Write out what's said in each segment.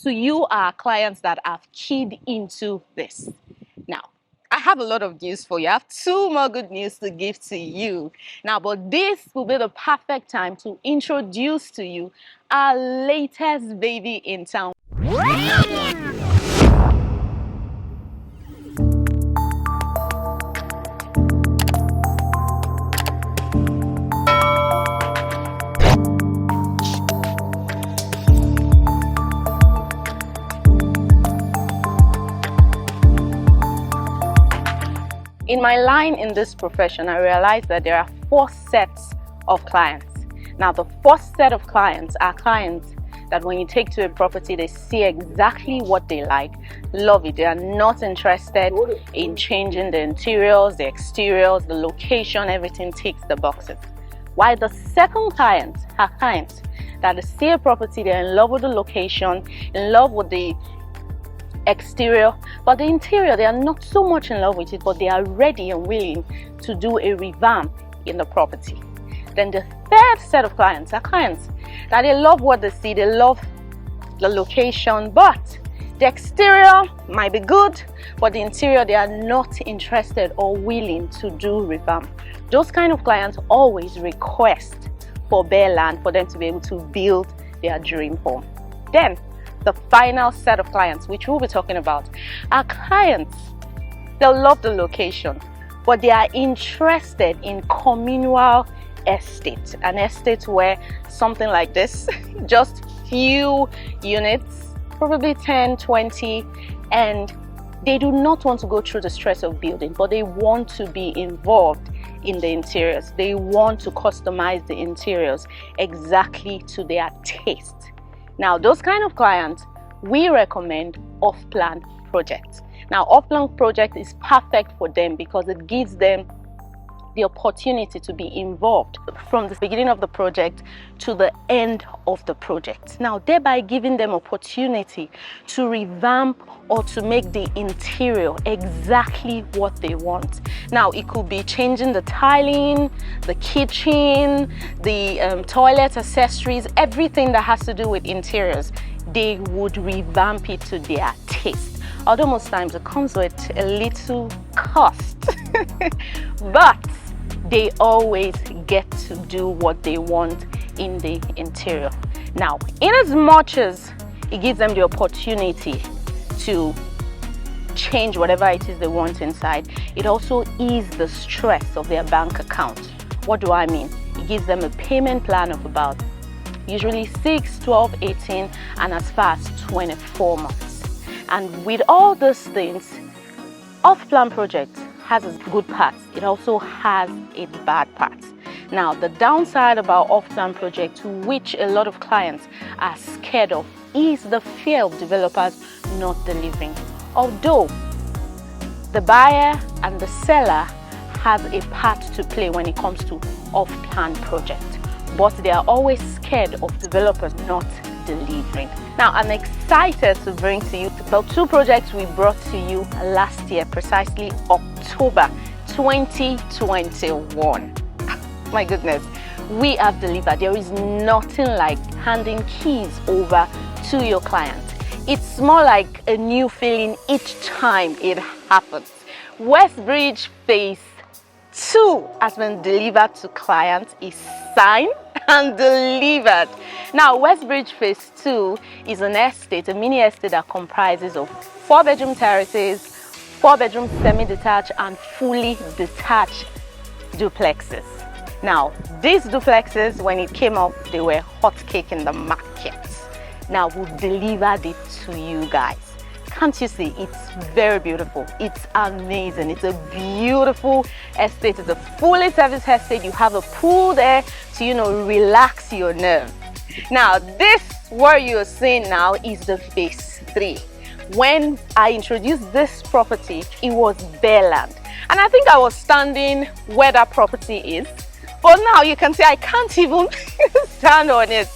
to you, our clients that have keyed into this. Now, I have a lot of news for you. I have two more good news to give to you. Now, but this will be the perfect time to introduce to you our latest baby in town. In my line in this profession, I realized that there are 4 sets of clients. Now, the first set of clients are clients that when you take to a property, they see exactly what they like, love it. They are not interested in changing the interiors, the exteriors, the location, everything ticks the boxes. While the second clients are clients that they see a property, they're in love with the location, in love with the exterior, but the interior, they are not so much in love with it, but they are ready and willing to do a revamp in the property. Then the third set of clients are clients that they love what they see, they love the location, but the exterior might be good, but the interior, they are not interested or willing to do revamp. Those kind of clients always request for bare land for them to be able to build their dream home. Then the final set of clients, which we'll be talking about, are clients that love the location, but they are interested in communal estate, an estate where something like this, just few units, probably 10, 20, and they do not want to go through the stress of building, but they want to be involved in the interiors. They want to customize the interiors exactly to their taste. Now, those kind of clients, we recommend off-plan projects. Now, off-plan project is perfect for them because it gives them the opportunity to be involved from the beginning of the project to the end of the project. Now, thereby giving them opportunity to revamp or to make the interior exactly what they want. Now, it could be changing the tiling, the kitchen, the toilet accessories, everything that has to do with interiors. They would revamp it to their taste. Although most times it comes with a little cost, but they always get to do what they want in the interior. Now, in as much as it gives them the opportunity to change whatever it is they want inside, it also eases the stress of their bank account. What do I mean? It gives them a payment plan of about usually 6, 12, 18, and as far as 24 months. And with all those things, off-plan projects has its good parts. It also has its bad parts. Now, the downside about off-plan projects, which a lot of clients are scared of, is the fear of developers not delivering. Although the buyer and the seller have a part to play when it comes to off-plan projects, but they are always scared of developers not delivering. Now, I'm excited to bring to you the 2 projects we brought to you last year, precisely October 2021. My goodness, we have delivered. There is nothing like handing keys over to your client. It's more like a new feeling each time it happens. Westbridge Phase 2 has been delivered to clients, is signed and delivered. Now, Westbridge Phase 2 is an estate, a mini estate that comprises of 4 bedroom terraces, 4 bedroom semi-detached and fully detached duplexes. Now, these duplexes, when it came up, they were hot cake in the market. Now, we've delivered it to you guys. Can't you see? It's very beautiful. It's amazing. It's a beautiful estate. It's a fully serviced estate. You have a pool there to, relax your nerves. Now, this, what you're seeing now, is the Phase 3. When I introduced this property, it was bare land. And I think I was standing where that property is. But now you can see I can't even stand on it.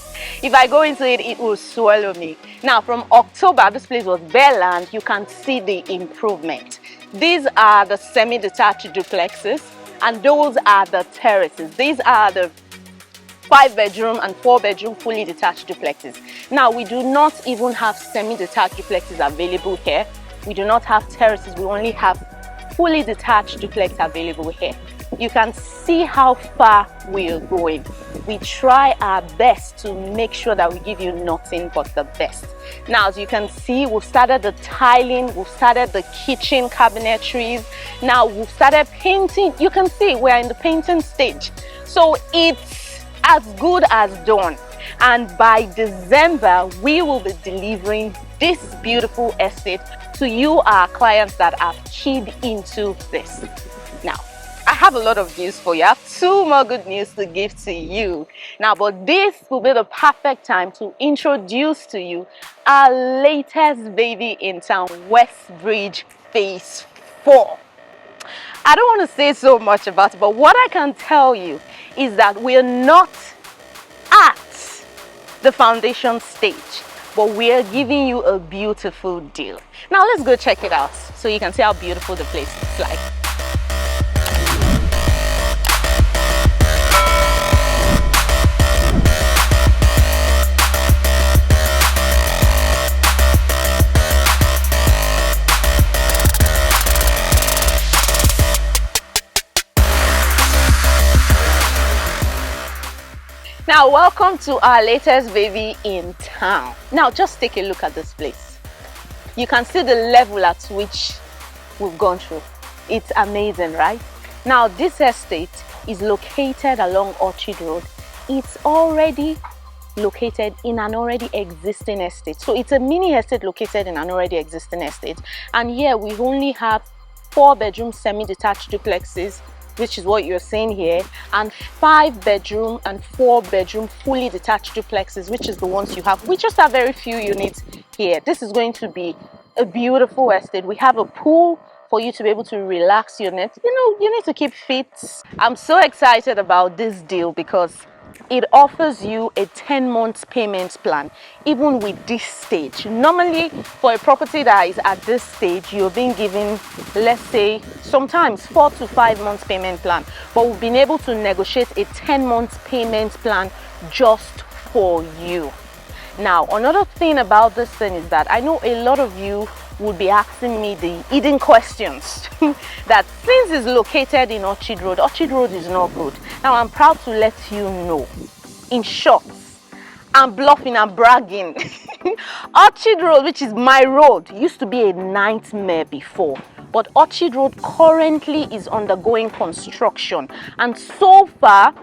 If I go into it, it will swallow me. Now, from October, this place was bare land. You can see the improvement. These are the semi-detached duplexes, and those are the terraces. These are the 5-bedroom and 4-bedroom fully detached duplexes. Now, we do not even have semi-detached duplexes available here. We do not have terraces. We only have fully detached duplex available here. You can see how far we are going. We try our best to make sure that we give you nothing but the best. Now, as you can see, we've started the tiling, we've started the kitchen cabinetries. Now, we've started painting. You can see we're in the painting stage. So it's as good as done. And by December, we will be delivering this beautiful estate to you, our clients that have keyed into this. Now, I have a lot of news for you. I have 2 more good news to give to you. Now, but this will be the perfect time to introduce to you our latest baby in town, Westbridge Phase 4. I don't want to say so much about it, but what I can tell you is that we're not at the foundation stage, but we are giving you a beautiful deal. Now, let's go check it out so you can see how beautiful the place looks like. Now, welcome to our latest baby in town. Now, just take a look at this place. You can see the level at which we've gone through. It's amazing, right? Now, this estate is located along Orchid Road. It's already located in an already existing estate. So it's a mini estate located in an already existing estate. And here we only have 4-bedroom semi-detached duplexes, which is what you're seeing here, and 5-bedroom and 4-bedroom fully detached duplexes, which is the ones you have. We just have very few units here. This is going to be a beautiful estate. We have a pool for you to be able to relax your net. You know, you need to keep fit. I'm so excited about this deal because it offers you a 10-month payment plan, even with this stage. Normally, for a property that is at this stage, you're being given, let's say, sometimes 4 to 5 months payment plan. But we've been able to negotiate a 10-month payment plan just for you. Now, another thing about this thing is that I know a lot of you would be asking me the hidden questions that since it's located in Orchid Road is not good. Now, I'm proud to let you know, in short, I'm bluffing and bragging. Orchid Road, which is my road, used to be a nightmare before, but Orchid Road currently is undergoing construction, and so far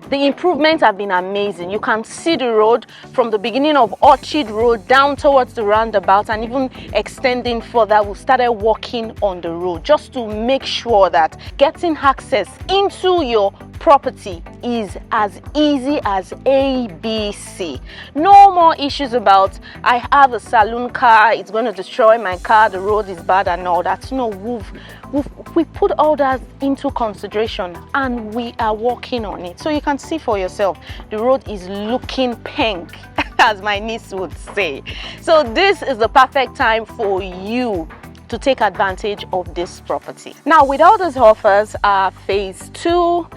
the improvements have been amazing. You can see the road from the beginning of Orchid Road down towards the roundabout, and even extending further. We started working on the road just to make sure that getting access into your property is as easy as ABC. No more issues about I have a saloon car, it's going to destroy my car, the road is bad and all that. No, we put all that into consideration and we are working on it. So you can see for yourself, the road is looking pink, as my niece would say. So this is the perfect time for you to take advantage of this property. Now, with all those offers, phase 2,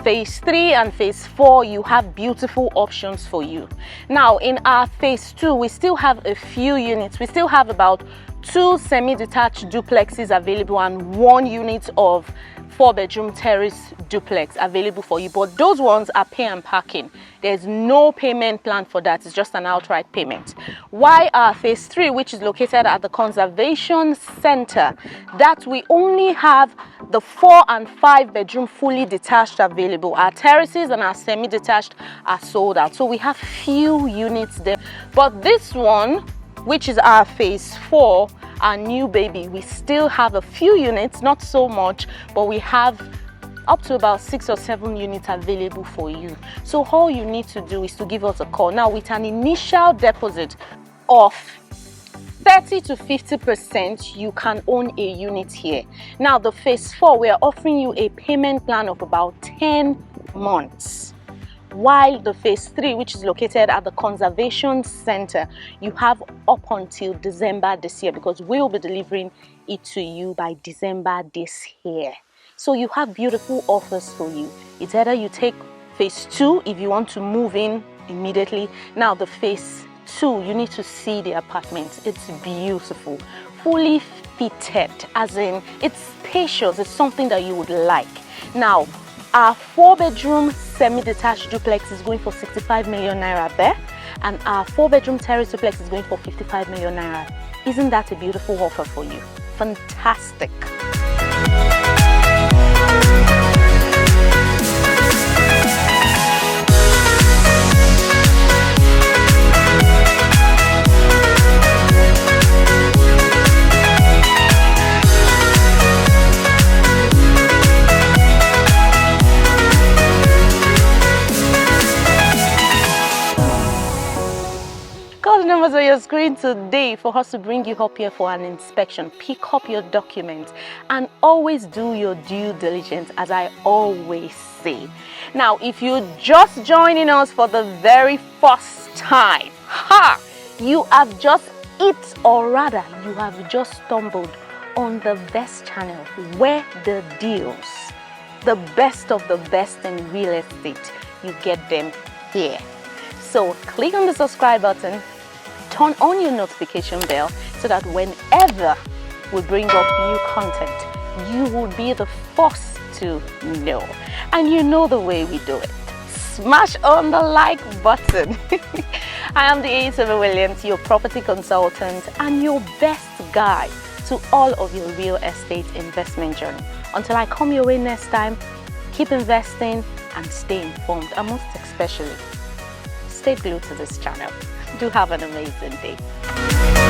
phase 3 and phase 4, you have beautiful options for you. Now, in our phase 2, we still have a few units. We still have about 2 semi-detached duplexes available and 1 unit of 4-bedroom terrace duplex available for you, but those ones are pay and parking. There's no payment plan for that. It's just an outright payment. Why our phase 3, which is located at the conservation center, that we only have the 4 and 5-bedroom fully detached available. Our terraces and our semi-detached are sold out, so we have few units there. But this one, which is our phase 4, our new baby, we still have a few units, not so much, but we have up to about 6 or 7 units available for you. So all you need to do is to give us a call. Now, with an initial deposit of 30 to 50%, you can own a unit here. Now, the phase 4, we are offering you a payment plan of about 10 months. While the phase 3, which is located at the conservation center, you have up until December this year, because we'll be delivering it to you by December this year. So you have beautiful offers for you. It's either you take phase 2 if you want to move in immediately. Now the phase 2, you need to see the apartment. It's beautiful, fully fitted, as in it's spacious. It's something that you would like. Now our 4-bedroom semi-detached duplex is going for 65 million naira there, and our 4-bedroom terrace duplex is going for 55 million naira. Isn't that a beautiful offer for you? Fantastic. Call the numbers on your screen today for us to bring you up here for an inspection. Pick up your documents and always do your due diligence, as I always say. Now, if you're just joining us for the very first time, you have just you have just stumbled on the best channel where the deals, the best of the best in real estate, you get them here. So click on the subscribe button, turn on your notification bell so that whenever we bring up new content, you will be the first to know. And you know the way we do it. Smash on the like button. I am the Hrs Williams, your property consultant and your best guide to all of your real estate investment journey. Until I come your way next time, keep investing and stay informed, and most especially, stay glued to this channel. Do have an amazing day.